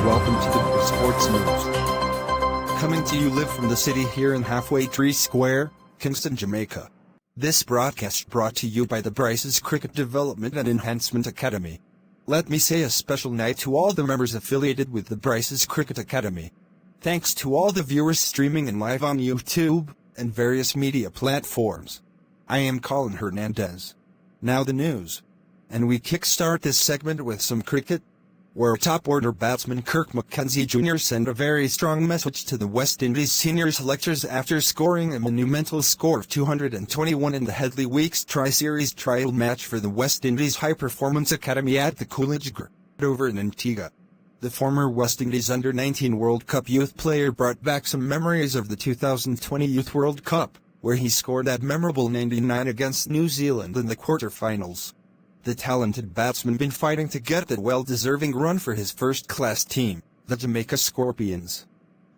Welcome to the Sports News. Coming to you live from the city here in Halfway Tree Square, Kingston, Jamaica. This broadcast brought to you by the Bryce's Cricket Development and Enhancement Academy. Let me say a special night to all the members affiliated with the Bryce's Cricket Academy. Thanks to all the viewers streaming and live on YouTube and various media platforms. I am Colin Hernandez. Now the news. And we kickstart this segment with some cricket, where top-order batsman KIRK McKENZIE Jr. sent a very strong message to the West Indies senior selectors after scoring a monumental score of 221 in the Headley Weeks Tri-Series trial match for the West Indies High Performance Academy at the Coolidge Ground over in Antigua. The former West Indies Under-19 World Cup youth player brought back some memories of the 2020 Youth World Cup, where he scored that memorable 99 against New Zealand in the quarter-finals. The talented batsman been fighting to get that well-deserving run for his first-class team, the Jamaica Scorpions.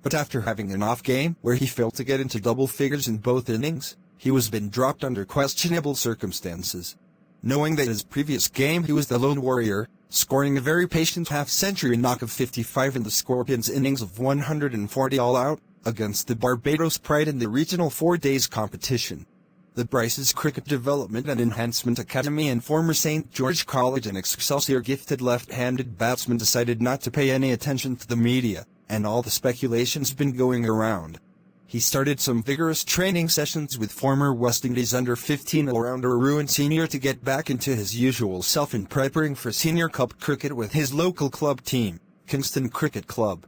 But after having an off game where he failed to get into double figures in both innings, he was been dropped under questionable circumstances. Knowing that his previous game he was the lone warrior, scoring a very patient half-century knock of 55 in the Scorpions' innings of 140 all-out, against the Barbados Pride in the regional 4 days competition. The Bryce's Cricket Development and Enhancement Academy and former St. George College and Excelsior gifted left-handed batsman decided not to pay any attention to the media, and all the speculations been going around. He started some vigorous training sessions with former West Indies Under-15 all-rounder Ruin Sr. to get back into his usual self in preparing for Senior Cup cricket with his local club team, Kingston Cricket Club.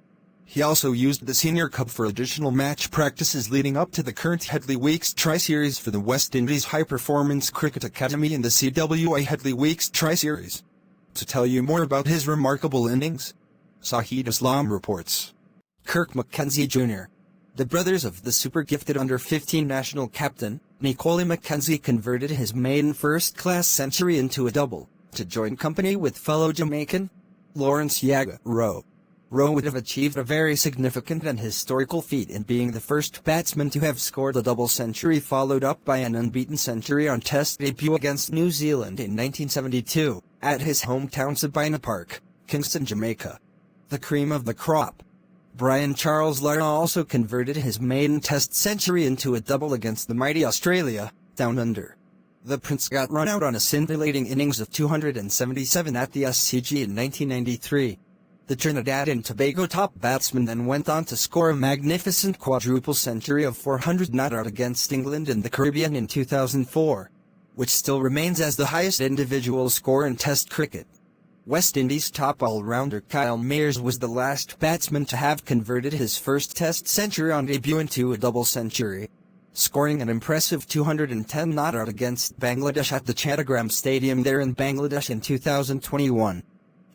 He also used the Senior Cup for additional match practices leading up to the current Headley Weeks Tri-Series for the West Indies High Performance Cricket Academy in the CWA Headley Weeks Tri-Series. To tell you more about his remarkable innings, Sahid Islam reports. KIRK McKENZIE Jr., the brothers of the super-gifted Under-15 national captain, Nicole McKenzie converted his maiden first-class century into a double, to join company with fellow Jamaican, Lawrence Yaga Rowe. Rowe would have achieved a very significant and historical feat in being the first batsman to have scored a double century followed up by an unbeaten century on Test debut against New Zealand in 1972, at his hometown Sabina Park, Kingston, Jamaica. The cream of the crop. Brian Charles Lara also converted his maiden Test century into a double against the mighty Australia, down under. The Prince got run out on a scintillating innings of 277 at the SCG in 1993. The Trinidad and Tobago top batsman then went on to score a magnificent quadruple century of 400 not out against England in the Caribbean in 2004, which still remains as the highest individual score in Test cricket. West Indies top all-rounder Kyle Mayers was the last batsman to have converted his first Test century on debut into a double century, scoring an impressive 210 not out against Bangladesh at the Chattogram Stadium there in Bangladesh in 2021.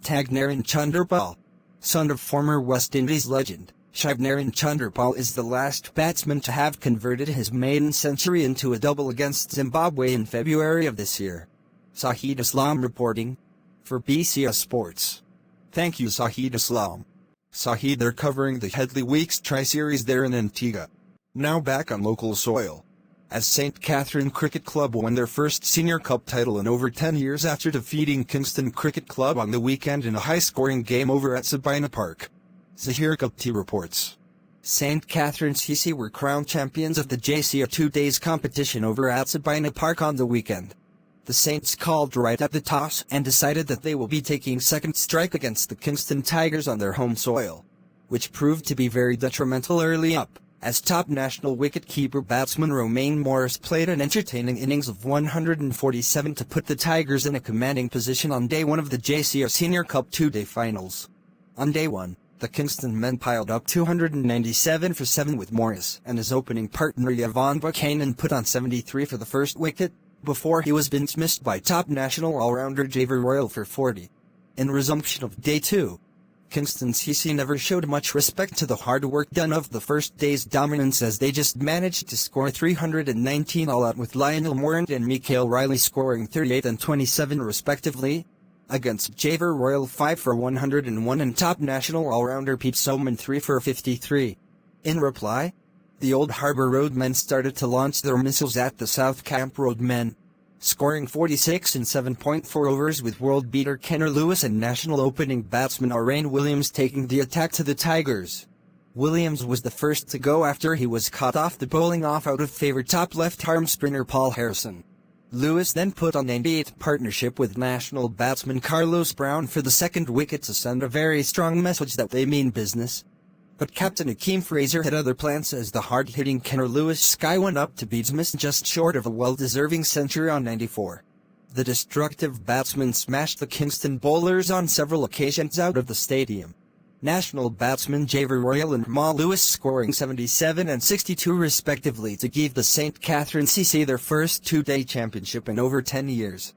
Tagnaren Chanderpal, son of former West Indies legend, Shivnaren Chanderpal is the last batsman to have converted his maiden century into a double against Zimbabwe in February of this year. Sahid Islam reporting, for BCS Sports. Thank you Sahid Islam. Sahid, they're covering the Headley Weeks Tri-Series there in Antigua. Now back on local soil. As St. Catherine Cricket Club won their first Senior Cup title in over 10 years after defeating Kingston Cricket Club on the weekend in a high-scoring game over at Sabina Park. Zahir Gupti reports. St. Catherine's CC were crowned champions of the JCR 2 days competition over at Sabina Park on the weekend. The Saints called right at the toss and decided that they will be taking second strike against the Kingston Tigers on their home soil, which proved to be very detrimental early up, as top national wicket-keeper batsman Romain Morris played an entertaining innings of 147 to put the Tigers in a commanding position on day one of the JCR Senior Cup 2-day finals. On day one, the Kingston men piled up 297 for 7 with Morris and his opening partner Yvonne Buchanan put on 73 for the first wicket, before he was dismissed by top national all-rounder Javer Royal for 40. In resumption of day 2, Kingston CC never showed much respect to the hard work done of the first day's dominance as they just managed to score 319 all-out with Lionel Morant and Mikael Riley scoring 38 and 27 respectively, against Javer Royal 5 for 101 and top national all-rounder Pete Soman 3 for 53. In reply, the Old Harbour Roadmen started to launch their missiles at the South Camp Roadmen. scoring 46 in 7.4 overs with world beater Kenner Lewis and national opening batsman Aaron Williams taking the attack to the Tigers. Williams was the first to go after he was caught off the bowling off out of favour top left-arm spinner Paul Harrison. Lewis then put on 98th partnership with national batsman Carlos Brown for the second wicket to send a very strong message that they mean business. But Captain Akeem Fraser had other plans as the hard-hitting Kenner Lewis sky went up to beat Smith just short of a well-deserving century on 94. The destructive batsman smashed the Kingston bowlers on several occasions out of the stadium. National batsmen Javer Royal and Ma Lewis scoring 77 and 62 respectively to give the St. Catherine CC their first two-day championship in over 10 years.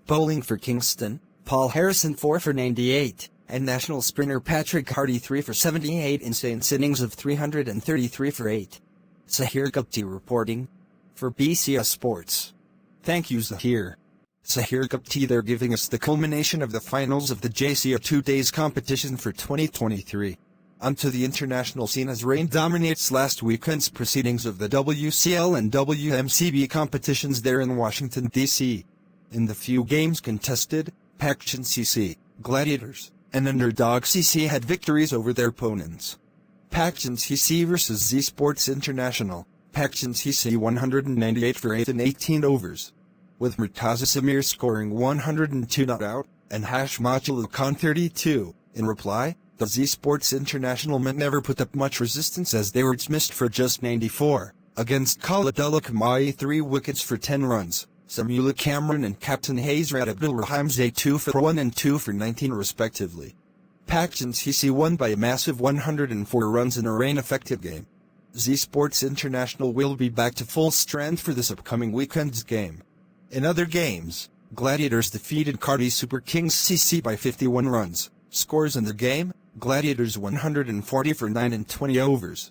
Bowling for Kingston, Paul Harrison 4 for 98, and national sprinter Patrick Hardy 3 for 78 in Saints innings of 333 for 8. Zahir Gupti reporting for BCS Sports. Thank you, Zahir. Zahir Gupti there giving us the culmination of the finals of the JCA 2 days competition for 2023. Onto the international scene as rain dominates last weekend's proceedings of the WCL and WMCB competitions there in Washington, D.C. In the few games contested, Pakistan CC, Gladiators, and Underdog CC had victories over their opponents. Pakistan CC vs Z Sports International, Pakistan CC 198 for 8 in 18 overs. With Murtaza Samir scoring 102 not out, and Hashmachul Khan 32. In reply, the Z Sports International men never put up much resistance as they were dismissed for just 94, against Khalidullah Kamai 3 wickets for 10 runs, Samula Cameron and Captain Hazrat Abdul Rahim Zay 2 for 1 and 2 for 19 respectively. Pakistan CC won by a massive 104 runs in a rain-affected game. Z Sports International will be back to full strength for this upcoming weekend's game. In other games, Gladiators defeated Cardi Super Kings CC by 51 runs. Scores in the game, Gladiators 140 for 9 in 20 overs.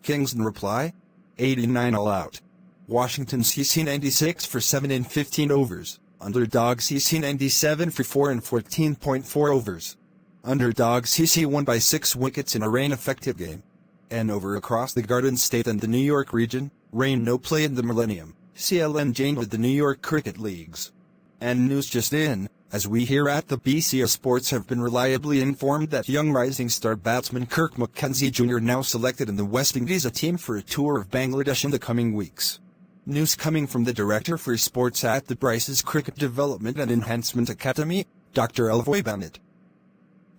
Kings in reply, 89 all out. Washington CC 96 for 7 in 15 overs. Underdog CC 97 for 4 in 14.4 overs. Underdog CC won by 6 wickets in a rain-affected game. And over across the Garden State and the New York region, rain no play in the Millennium. CLN joined with the New York Cricket Leagues. And news just in, as we here at the BCS Sports have been reliably informed that young rising star batsman KIRK McKENZIE Jr. now selected in the West Indies team for a tour of Bangladesh in the coming weeks. News coming from the Director for Sports at the Bryce's Cricket Development and Enhancement Academy, Dr. Elvoy Bennett.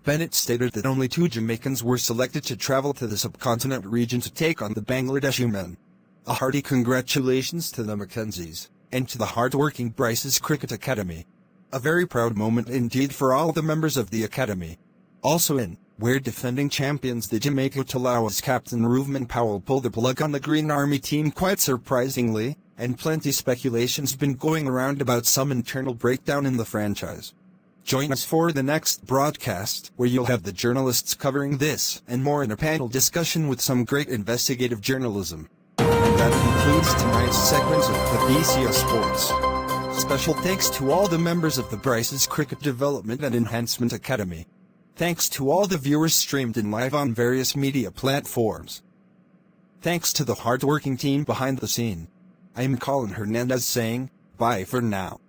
Bennett stated that only 2 Jamaicans were selected to travel to the subcontinent region to take on the Bangladeshi men. A hearty congratulations to the McKenzies, and to the hard-working Bryce's Cricket Academy. A very proud moment indeed for all the members of the Academy. Also in, where defending champions the Jamaica Talawas captain ROVMAN Powell pulled the plug on the Green Army team quite surprisingly, and plenty speculations been going around about some internal breakdown in the franchise. Join us for the next broadcast, where you'll have the journalists covering this and more in a panel discussion with some great investigative journalism. And that concludes tonight's segments of the BCS Sports. Special thanks to all the members of the Bryce's Cricket Development and Enhancement Academy. Thanks to all the viewers streamed in live on various media platforms. Thanks to the hardworking team behind the scene. I'm Colin Hernandez saying, bye for now.